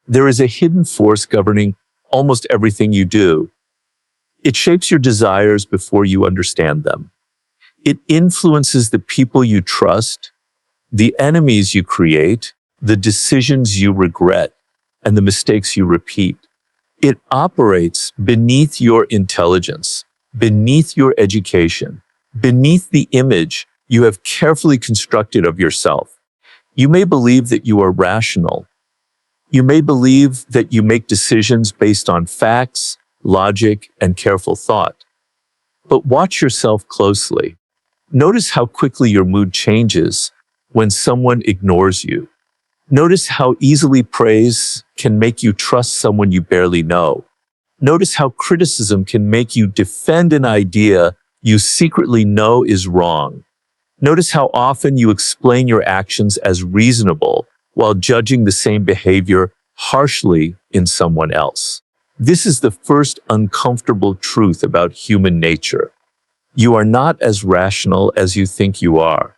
There is a hidden force governing almost everything you do. It shapes your desires before you understand them. It influences the people you trust, the enemies you create, the decisions you regret, and the mistakes you repeat. It operates beneath your intelligence, beneath your education, beneath the image you have carefully constructed of yourself. You may believe that you are rational. You may believe that you make decisions based on facts, logic, and careful thought. But watch yourself closely. Notice how quickly your mood changes when someone ignores you. Notice how easily praise can make you trust someone you barely know. Notice how criticism can make you defend an idea you secretly know is wrong. Notice how often you explain your actions as reasonable while judging the same behavior harshly in someone else. This is the first uncomfortable truth about human nature. You are not as rational as you think you are,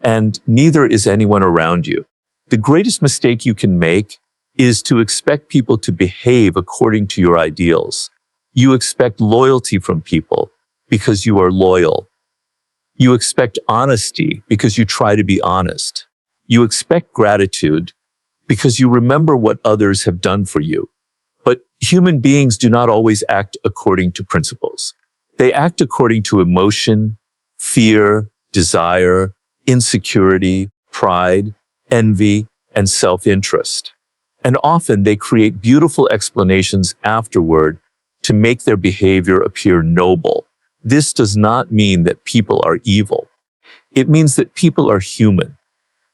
and neither is anyone around you. The greatest mistake you can make is to expect people to behave according to your ideals. You expect loyalty from people because you are loyal. You expect honesty because you try to be honest. You expect gratitude because you remember what others have done for you. But human beings do not always act according to principles. They act according to emotion, fear, desire, insecurity, pride, envy, and self-interest. And often they create beautiful explanations afterward to make their behavior appear noble. This does not mean that people are evil. It means that people are human.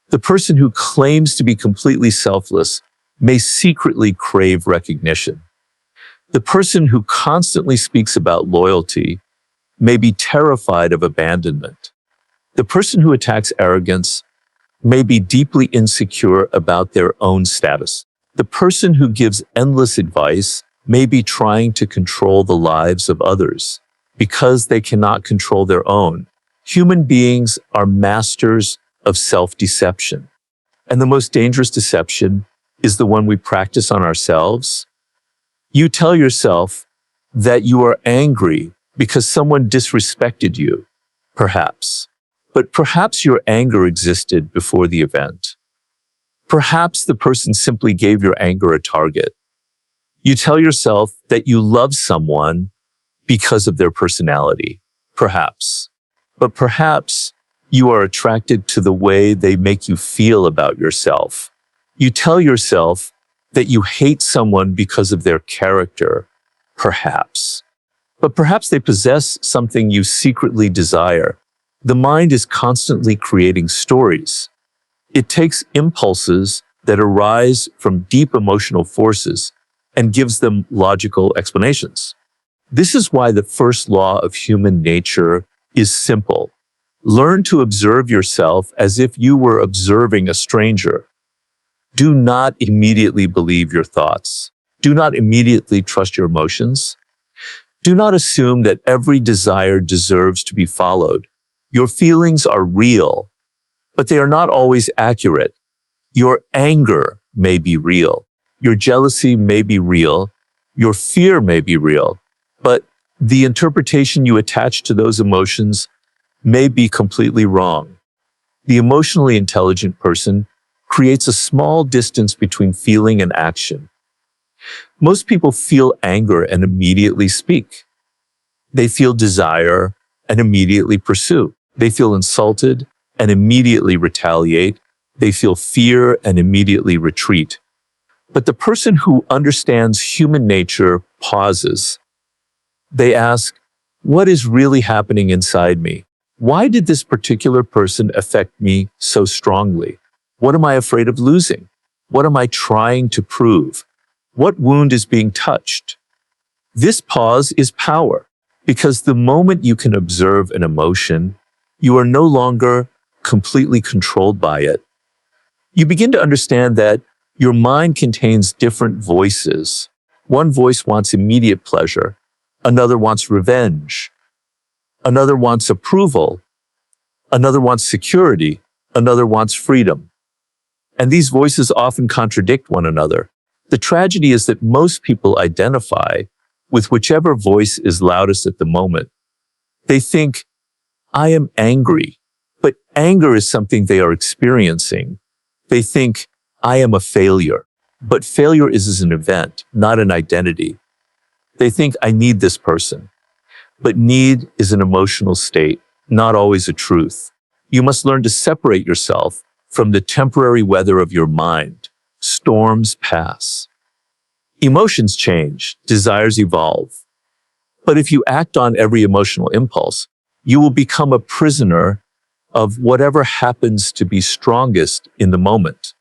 The person who claims to be completely selfless may secretly crave recognition. The person who constantly speaks about loyalty may be terrified of abandonment. The person who attacks arrogance may be deeply insecure about their own status. The person who gives endless advice may be trying to control the lives of others because they cannot control their own. Human beings are masters of self-deception. And the most dangerous deception is the one we practice on ourselves. You tell yourself that you are angry because someone disrespected you, perhaps. But perhaps your anger existed before the event. Perhaps the person simply gave your anger a target. You tell yourself that you love someone because of their personality, perhaps. But perhaps you are attracted to the way they make you feel about yourself. You tell yourself that you hate someone because of their character, perhaps. But perhaps they possess something you secretly desire. The mind is constantly creating stories. It takes impulses that arise from deep emotional forces and gives them logical explanations. This is why the first law of human nature is simple. Learn to observe yourself as if you were observing a stranger. Do not immediately believe your thoughts. Do not immediately trust your emotions. Do not assume that every desire deserves to be followed. Your feelings are real, but they are not always accurate. Your anger may be real. Your jealousy may be real. Your fear may be real, but the interpretation you attach to those emotions may be completely wrong. The emotionally intelligent person creates a small distance between feeling and action. Most people feel anger and immediately speak. They feel desire and immediately pursue. They feel insulted and immediately retaliate. They feel fear and immediately retreat. But the person who understands human nature pauses. They ask, what is really happening inside me? Why did this particular person affect me so strongly? What am I afraid of losing? What am I trying to prove? What wound is being touched? This pause is power, because the moment you can observe an emotion, you are no longer completely controlled by it. You begin to understand that your mind contains different voices. One voice wants immediate pleasure. Another wants revenge. Another wants approval. Another wants security. Another wants freedom. And these voices often contradict one another. The tragedy is that most people identify with whichever voice is loudest at the moment. They think, I am angry, but anger is something they are experiencing. They think, I am a failure, but failure is an event, not an identity. They think, I need this person, but need is an emotional state, not always a truth. You must learn to separate yourself from the temporary weather of your mind. Storms pass. Emotions change, desires evolve. But if you act on every emotional impulse, you will become a prisoner of whatever happens to be strongest in the moment.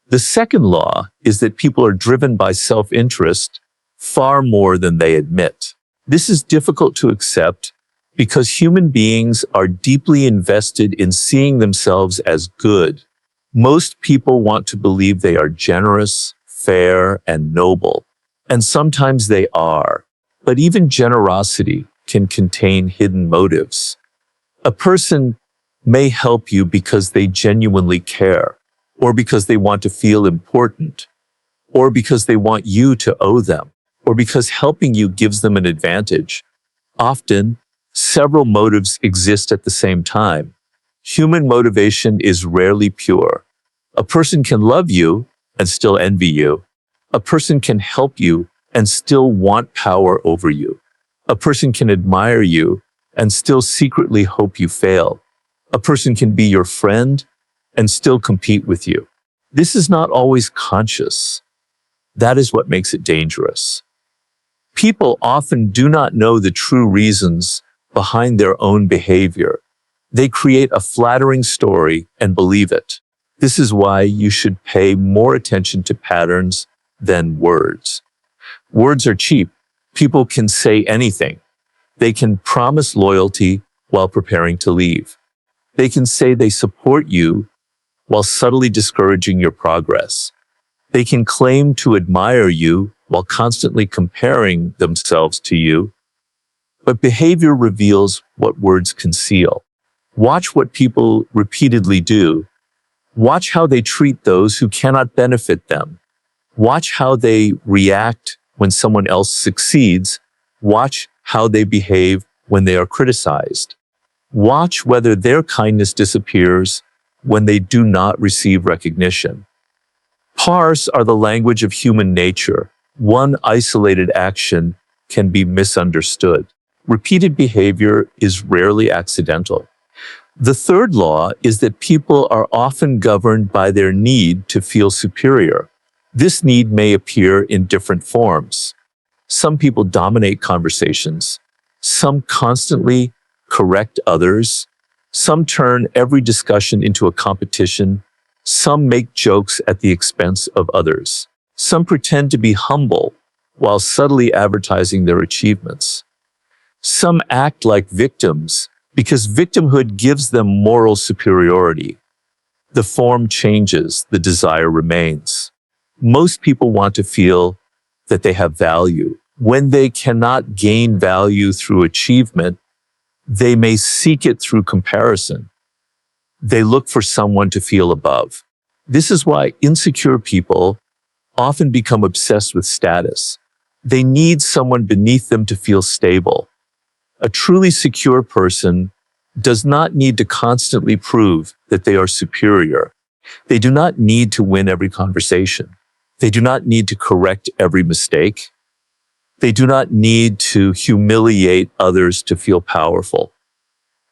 The second law is that people are driven by self-interest far more than they admit. This is difficult to accept because human beings are deeply invested in seeing themselves as good. Most people want to believe they are generous, fair, and noble, and sometimes they are. But even generosity can contain hidden motives. A person may help you because they genuinely care, or because they want to feel important, or because they want you to owe them, or because helping you gives them an advantage. Often, several motives exist at the same time. Human motivation is rarely pure. A person can love you and still envy you. A person can help you and still want power over you. A person can admire you and still secretly hope you fail. A person can be your friend and still compete with you. This is not always conscious. That is what makes it dangerous. People often do not know the true reasons behind their own behavior. They create a flattering story and believe it. This is why you should pay more attention to patterns than words. Words are cheap. People can say anything. They can promise loyalty while preparing to leave. They can say they support you while subtly discouraging your progress. They can claim to admire you while constantly comparing themselves to you. But behavior reveals what words conceal. Watch what people repeatedly do. Watch how they treat those who cannot benefit them. Watch how they react when someone else succeeds. Watch how they behave when they are criticized. Watch whether their kindness disappears when they do not receive recognition. Parse are the language of human nature. One isolated action can be misunderstood. Repeated behavior is rarely accidental. The third law is that people are often governed by their need to feel superior. This need may appear in different forms. Some people dominate conversations. Some constantly correct others. Some turn every discussion into a competition. Some make jokes at the expense of others. Some pretend to be humble while subtly advertising their achievements. Some act like victims because victimhood gives them moral superiority. The form changes, the desire remains. Most people want to feel that they have value. When they cannot gain value through achievement, they may seek it through comparison. They look for someone to feel above. This is why insecure people often become obsessed with status. They need someone beneath them to feel stable. A truly secure person does not need to constantly prove that they are superior. They do not need to win every conversation. They do not need to correct every mistake. They do not need to humiliate others to feel powerful.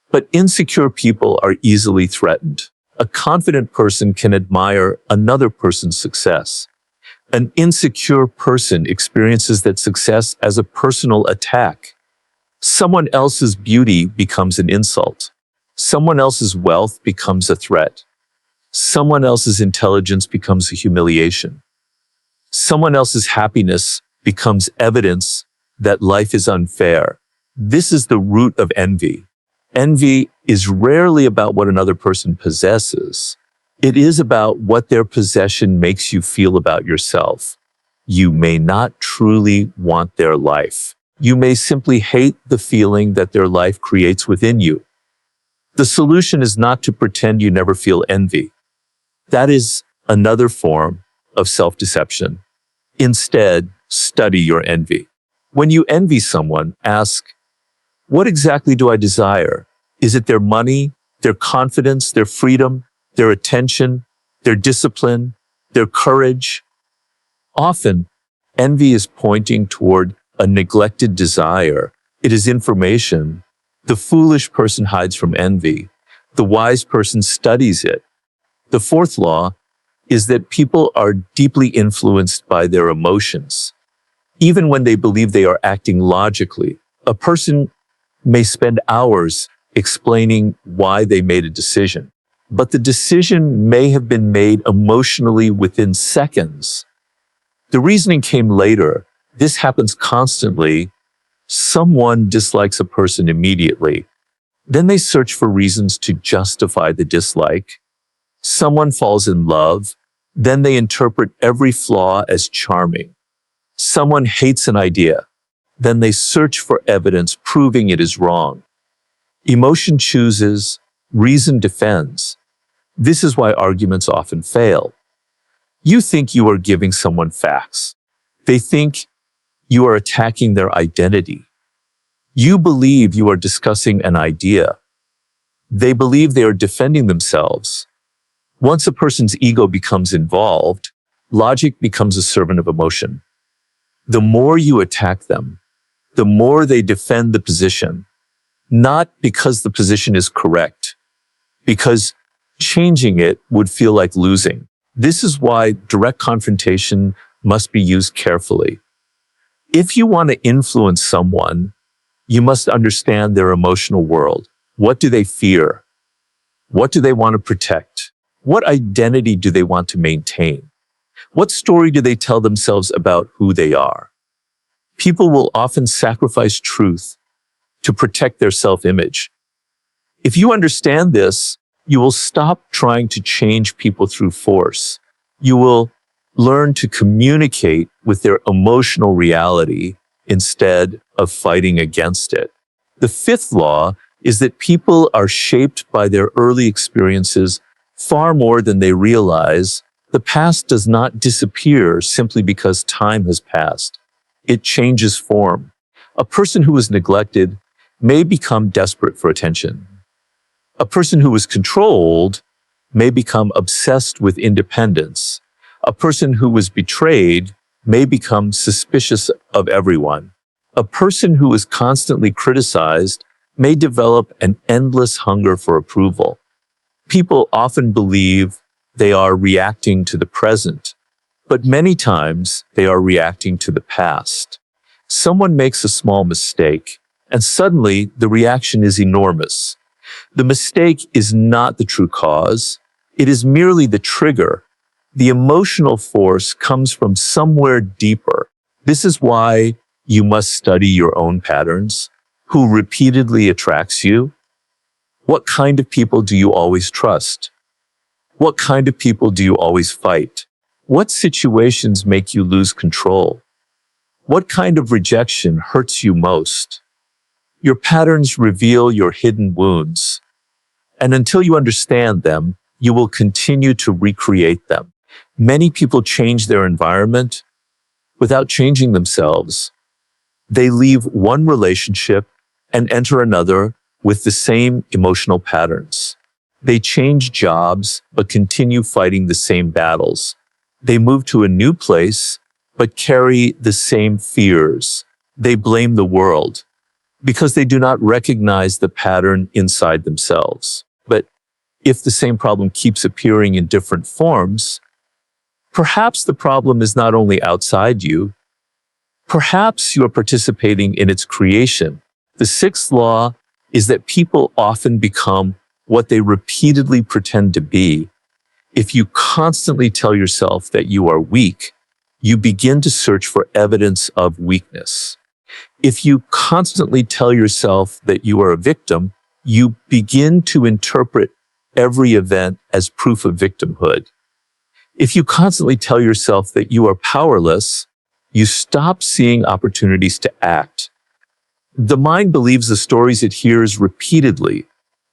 But insecure people are easily threatened. A confident person can admire another person's success. An insecure person experiences that success as a personal attack. Someone else's beauty becomes an insult. Someone else's wealth becomes a threat. Someone else's intelligence becomes a humiliation. Someone else's happiness becomes evidence that life is unfair. This is the root of envy. Envy is rarely about what another person possesses. It is about what their possession makes you feel about yourself. You may not truly want their life. You may simply hate the feeling that their life creates within you. The solution is not to pretend you never feel envy. That is another form of self-deception. Instead, study your envy. When you envy someone, ask, what exactly do I desire? Is it their money, their confidence, their freedom, their attention, their discipline, their courage? Often, envy is pointing toward a neglected desire. It is information. The foolish person hides from envy. The wise person studies it. The fourth law is that people are deeply influenced by their emotions. Even when they believe they are acting logically, a person may spend hours explaining why they made a decision. But the decision may have been made emotionally within seconds. The reasoning came later. This happens constantly. Someone dislikes a person immediately. Then they search for reasons to justify the dislike. Someone falls in love. Then they interpret every flaw as charming. Someone hates an idea. Then they search for evidence proving it is wrong. Emotion chooses, reason defends. This is why arguments often fail. You think you are giving someone facts. They think you are attacking their identity. You believe you are discussing an idea. They believe they are defending themselves. Once a person's ego becomes involved, logic becomes a servant of emotion. The more you attack them, the more they defend the position, not because the position is correct, because changing it would feel like losing. This is why direct confrontation must be used carefully. If you want to influence someone, you must understand their emotional world. What do they fear? What do they want to protect? What identity do they want to maintain? What story do they tell themselves about who they are? People will often sacrifice truth to protect their self-image. If you understand this, you will stop trying to change people through force. You will learn to communicate with their emotional reality instead of fighting against it. The fifth law is that people are shaped by their early experiences far more than they realize. The past does not disappear simply because time has passed. It changes form. A person who was neglected may become desperate for attention. A person who was controlled may become obsessed with independence. A person who was betrayed may become suspicious of everyone. A person who is constantly criticized may develop an endless hunger for approval. People often believe they are reacting to the present, but many times they are reacting to the past. Someone makes a small mistake, and suddenly the reaction is enormous. The mistake is not the true cause. It is merely the trigger. The emotional force comes from somewhere deeper. This is why you must study your own patterns. Who repeatedly attracts you? What kind of people do you always trust? What kind of people do you always fight? What situations make you lose control? What kind of rejection hurts you most? Your patterns reveal your hidden wounds. And until you understand them, you will continue to recreate them. Many people change their environment without changing themselves. They leave one relationship and enter another with the same emotional patterns. They change jobs but continue fighting the same battles. They move to a new place but carry the same fears. They blame the world because they do not recognize the pattern inside themselves. But if the same problem keeps appearing in different forms, perhaps the problem is not only outside you, perhaps you are participating in its creation. The sixth law is that people often become what they repeatedly pretend to be. If you constantly tell yourself that you are weak, you begin to search for evidence of weakness. If you constantly tell yourself that you are a victim, you begin to interpret every event as proof of victimhood. If you constantly tell yourself that you are powerless, you stop seeing opportunities to act. The mind believes the stories it hears repeatedly.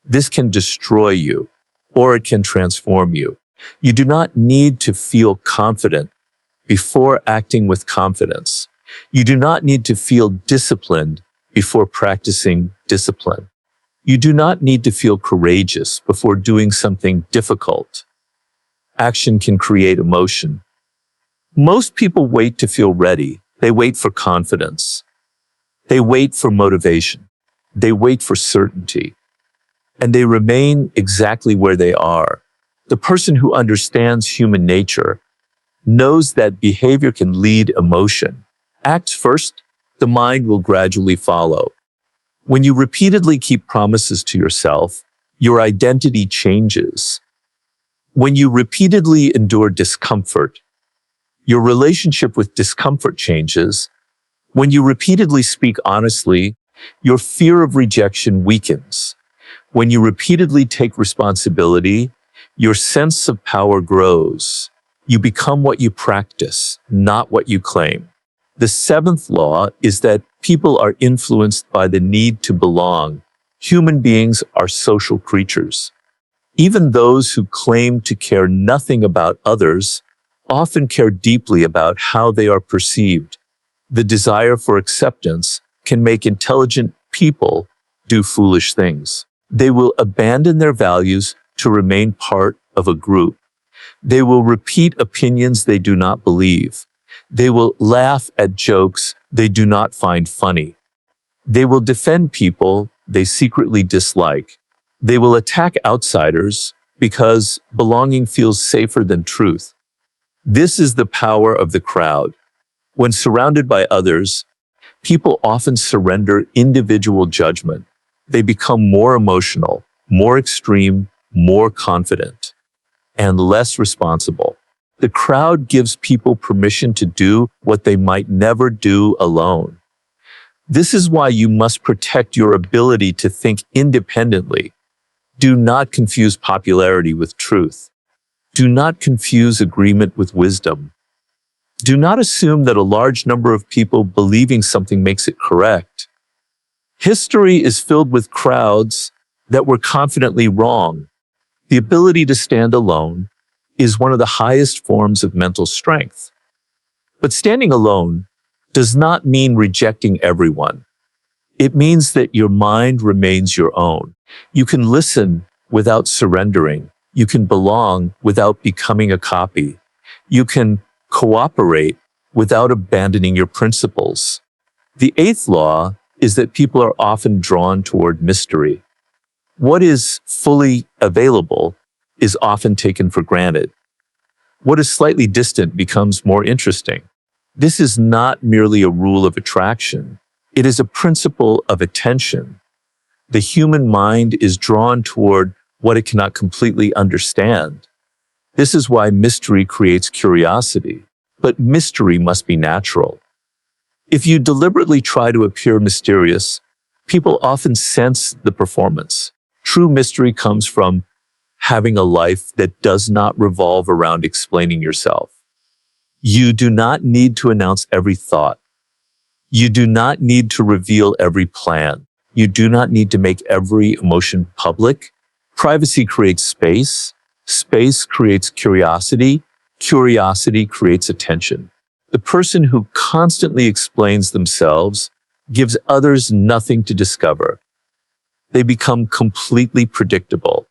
This can destroy you, or it can transform you. You do not need to feel confident before acting with confidence. You do not need to feel disciplined before practicing discipline. You do not need to feel courageous before doing something difficult. Action can create emotion. Most people wait to feel ready. They wait for confidence. They wait for motivation. They wait for certainty. And they remain exactly where they are. The person who understands human nature knows that behavior can lead emotion. Acts first, the mind will gradually follow. When you repeatedly keep promises to yourself, your identity changes. When you repeatedly endure discomfort, your relationship with discomfort changes. When you repeatedly speak honestly, your fear of rejection weakens. When you repeatedly take responsibility, your sense of power grows. You become what you practice, not what you claim. The seventh law is that people are influenced by the need to belong. Human beings are social creatures. Even those who claim to care nothing about others often care deeply about how they are perceived. The desire for acceptance can make intelligent people do foolish things. They will abandon their values to remain part of a group. They will repeat opinions they do not believe. They will laugh at jokes they do not find funny. They will defend people they secretly dislike. They will attack outsiders because belonging feels safer than truth. This is the power of the crowd. When surrounded by others, people often surrender individual judgment. They become more emotional, more extreme, more confident, and less responsible. The crowd gives people permission to do what they might never do alone. This is why you must protect your ability to think independently. Do not confuse popularity with truth. Do not confuse agreement with wisdom. Do not assume that a large number of people believing something makes it correct. History is filled with crowds that were confidently wrong. The ability to stand alone is one of the highest forms of mental strength. But standing alone does not mean rejecting everyone. It means that your mind remains your own. You can listen without surrendering. You can belong without becoming a copy. You can cooperate without abandoning your principles. The eighth law is that people are often drawn toward mystery. What is fully available is often taken for granted. What is slightly distant becomes more interesting. This is not merely a rule of attraction. It is a principle of attention. The human mind is drawn toward what it cannot completely understand. This is why mystery creates curiosity. But mystery must be natural. If you deliberately try to appear mysterious, people often sense the performance. True mystery comes from having a life that does not revolve around explaining yourself. You do not need to announce every thought. You do not need to reveal every plan. You do not need to make every emotion public. Privacy creates space. Space creates curiosity. Curiosity creates attention. The person who constantly explains themselves gives others nothing to discover. They become completely predictable.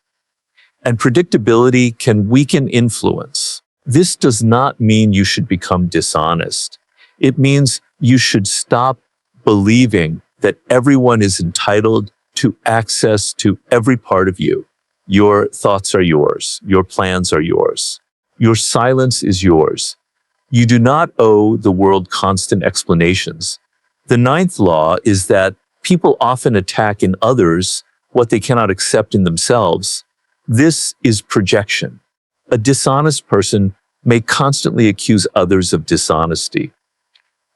And predictability can weaken influence. This does not mean you should become dishonest. It means you should stop believing that everyone is entitled to access to every part of you. Your thoughts are yours. Your plans are yours. Your silence is yours. You do not owe the world constant explanations. The ninth law is that people often attack in others what they cannot accept in themselves. This is projection. A dishonest person may constantly accuse others of dishonesty.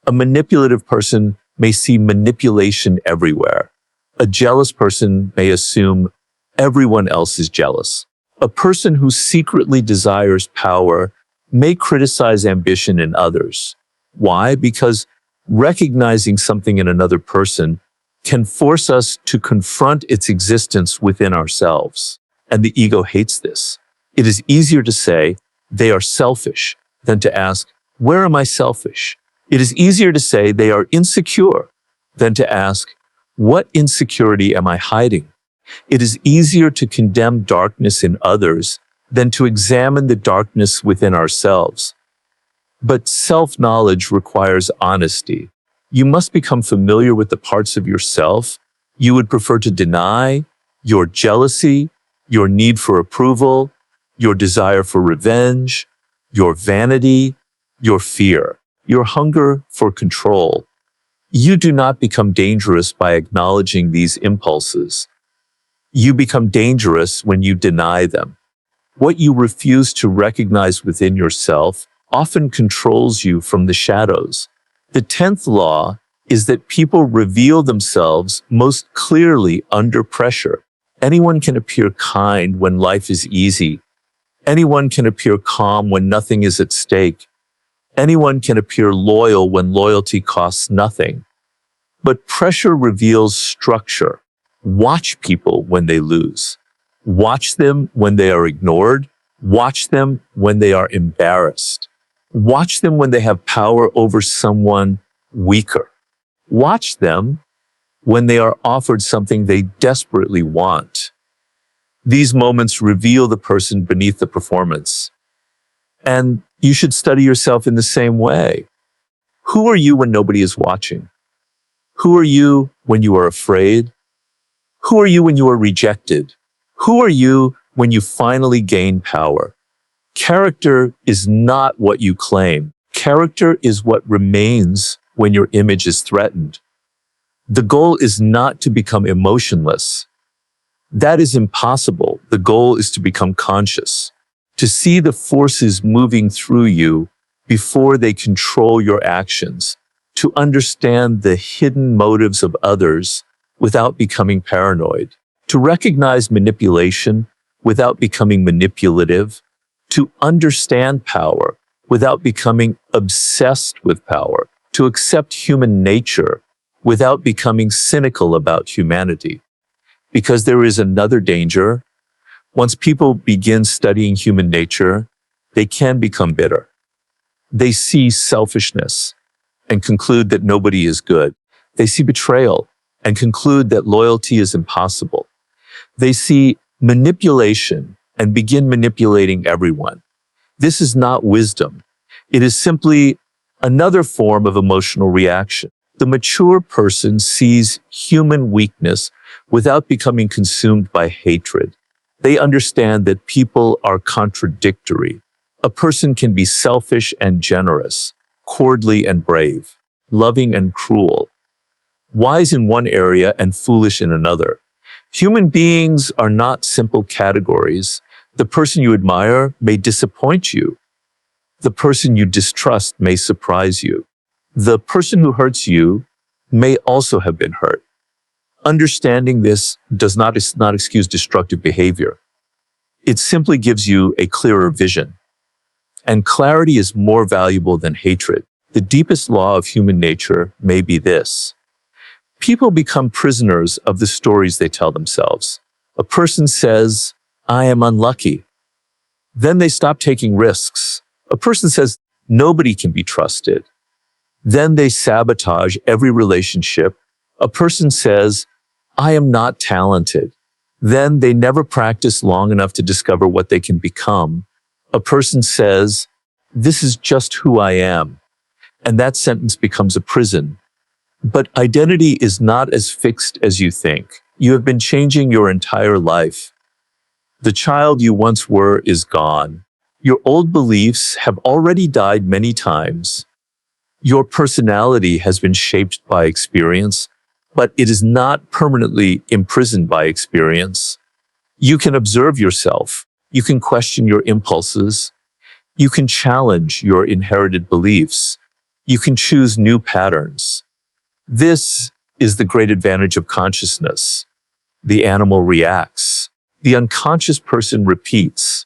A manipulative person may see manipulation everywhere. A jealous person may assume everyone else is jealous. A person who secretly desires power may criticize ambition in others. Why? Because recognizing something in another person can force us to confront its existence within ourselves. And the ego hates this. It is easier to say they are selfish than to ask, where am I selfish? It is easier to say they are insecure than to ask, what insecurity am I hiding? It is easier to condemn darkness in others than to examine the darkness within ourselves. But self-knowledge requires honesty. You must become familiar with the parts of yourself you would prefer to deny, your jealousy, your need for approval, your desire for revenge, your vanity, your fear, your hunger for control. You do not become dangerous by acknowledging these impulses. You become dangerous when you deny them. What you refuse to recognize within yourself often controls you from the shadows. The 10th law is that people reveal themselves most clearly under pressure. Anyone can appear kind when life is easy. Anyone can appear calm when nothing is at stake. Anyone can appear loyal when loyalty costs nothing. But pressure reveals structure. Watch people when they lose. Watch them when they are ignored. Watch them when they are embarrassed. Watch them when they have power over someone weaker. Watch them when they are offered something they desperately want. These moments reveal the person beneath the performance. And you should study yourself in the same way. Who are you when nobody is watching? Who are you when you are afraid? Who are you when you are rejected? Who are you when you finally gain power? Character is not what you claim. Character is what remains when your image is threatened. The goal is not to become emotionless. That is impossible. The goal is to become conscious, to see the forces moving through you before they control your actions, to understand the hidden motives of others without becoming paranoid, to recognize manipulation without becoming manipulative, to understand power without becoming obsessed with power, to accept human nature without becoming cynical about humanity. Because there is another danger. Once people begin studying human nature, they can become bitter. They see selfishness and conclude that nobody is good. They see betrayal and conclude that loyalty is impossible. They see manipulation and begin manipulating everyone. This is not wisdom. It is simply another form of emotional reaction. The mature person sees human weakness without becoming consumed by hatred. They understand that people are contradictory. A person can be selfish and generous, courtly and brave, loving and cruel, wise in one area and foolish in another. Human beings are not simple categories. The person you admire may disappoint you. The person you distrust may surprise you. The person who hurts you may also have been hurt. Understanding this does not excuse destructive behavior. It simply gives you a clearer vision. And clarity is more valuable than hatred. The deepest law of human nature may be this. People become prisoners of the stories they tell themselves. A person says, I am unlucky. Then they stop taking risks. A person says, nobody can be trusted. Then they sabotage every relationship. A person says, I am not talented. Then they never practice long enough to discover what they can become. A person says, this is just who I am. And that sentence becomes a prison. But identity is not as fixed as you think. You have been changing your entire life. The child you once were is gone. Your old beliefs have already died many times. Your personality has been shaped by experience, but it is not permanently imprisoned by experience. You can observe yourself. You can question your impulses. You can challenge your inherited beliefs. You can choose new patterns. This is the great advantage of consciousness. The animal reacts. The unconscious person repeats.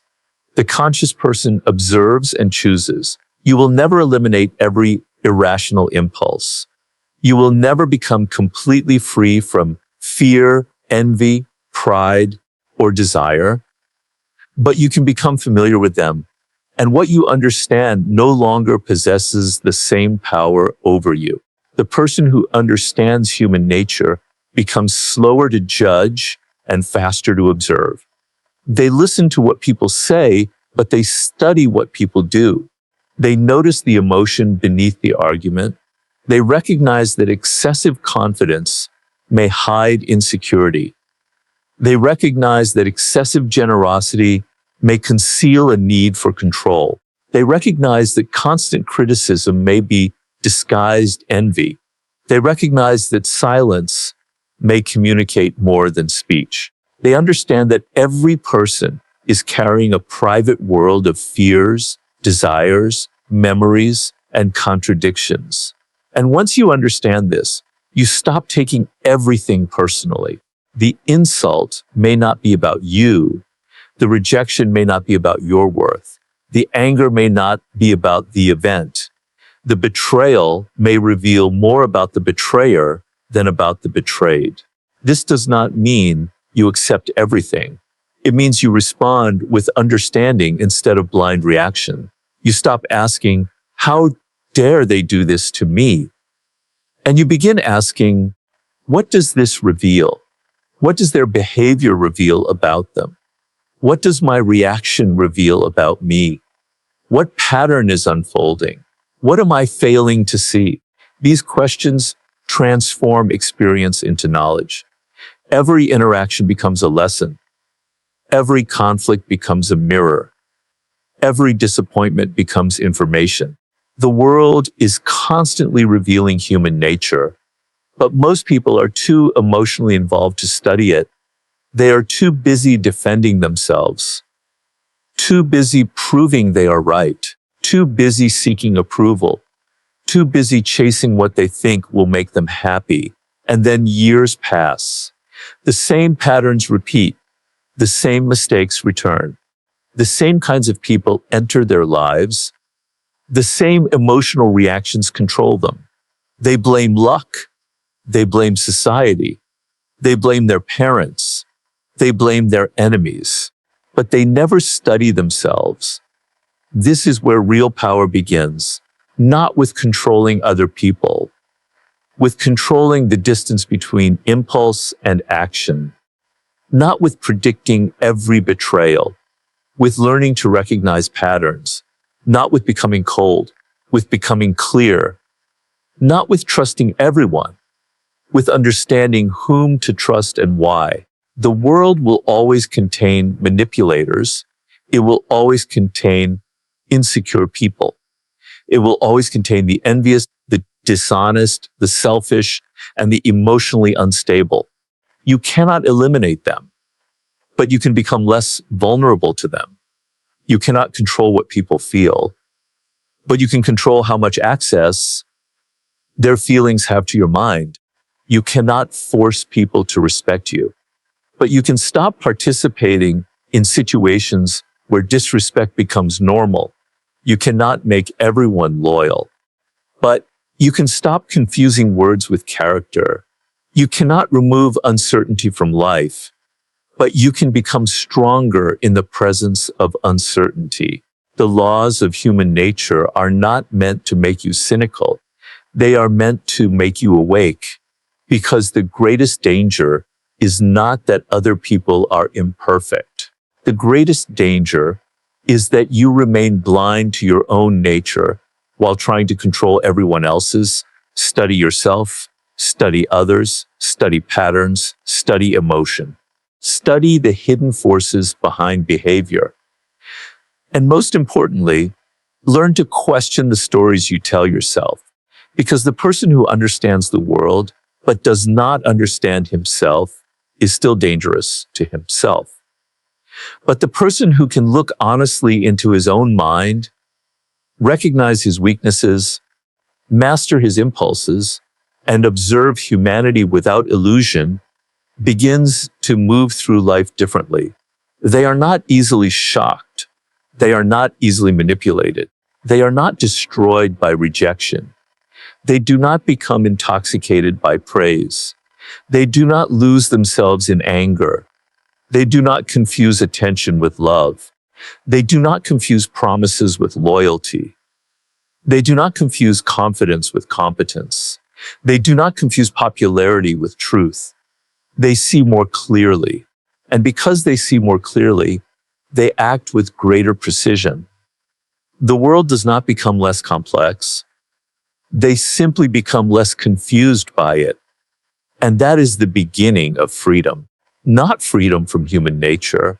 The conscious person observes and chooses. You will never eliminate every irrational impulse. You will never become completely free from fear, envy, pride, or desire, but you can become familiar with them And what you understand no longer possesses the same power over you. The person who understands human nature becomes slower to judge and faster to observe. They listen to what people say, but they study what people do. They notice the emotion beneath the argument. They recognize that excessive confidence may hide insecurity. They recognize that excessive generosity may conceal a need for control. They recognize that constant criticism may be disguised envy. They recognize that silence may communicate more than speech. They understand that every person is carrying a private world of fears, desires, memories, and contradictions. And once you understand this, you stop taking everything personally. The insult may not be about you. The rejection may not be about your worth. The anger may not be about the event. The betrayal may reveal more about the betrayer than about the betrayed. This does not mean you accept everything. It means you respond with understanding instead of blind reaction. You stop asking, how dare they do this to me? And you begin asking, what does this reveal? What does their behavior reveal about them? What does my reaction reveal about me? What pattern is unfolding? What am I failing to see? These questions transform experience into knowledge. Every interaction becomes a lesson. Every conflict becomes a mirror. Every disappointment becomes information. The world is constantly revealing human nature, but most people are too emotionally involved to study it. They are too busy defending themselves, too busy proving they are right, too busy seeking approval, too busy chasing what they think will make them happy. And then years pass. The same patterns repeat. The same mistakes return. The same kinds of people enter their lives. The same emotional reactions control them. They blame luck. They blame society. They blame their parents. They blame their enemies. But they never study themselves. This is where real power begins, not with controlling other people, with controlling the distance between impulse and action, not with predicting every betrayal, with learning to recognize patterns, not with becoming cold, with becoming clear, not with trusting everyone, with understanding whom to trust and why. The world will always contain manipulators. It will always contain insecure people. It will always contain the envious, the dishonest, the selfish, and the emotionally unstable. You cannot eliminate them, but you can become less vulnerable to them. You cannot control what people feel, but you can control how much access their feelings have to your mind. You cannot force people to respect you, but you can stop participating in situations where disrespect becomes normal. You cannot make everyone loyal, but you can stop confusing words with character. You cannot remove uncertainty from life, but you can become stronger in the presence of uncertainty. The laws of human nature are not meant to make you cynical. They are meant to make you awake, because the greatest danger is not that other people are imperfect. The greatest danger is that you remain blind to your own nature while trying to control everyone else's. Study yourself, study others, study patterns, study emotion. Study the hidden forces behind behavior. And most importantly, learn to question the stories you tell yourself. Because the person who understands the world but does not understand himself is still dangerous to himself. But the person who can look honestly into his own mind, recognize his weaknesses, master his impulses, and observe humanity without illusion begins to move through life differently. They are not easily shocked. They are not easily manipulated. They are not destroyed by rejection. They do not become intoxicated by praise. They do not lose themselves in anger. They do not confuse attention with love. They do not confuse promises with loyalty. They do not confuse confidence with competence. They do not confuse popularity with truth. They see more clearly. And because they see more clearly, they act with greater precision. The world does not become less complex. They simply become less confused by it. And that is the beginning of freedom. Not freedom from human nature,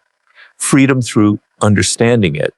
freedom through understanding it.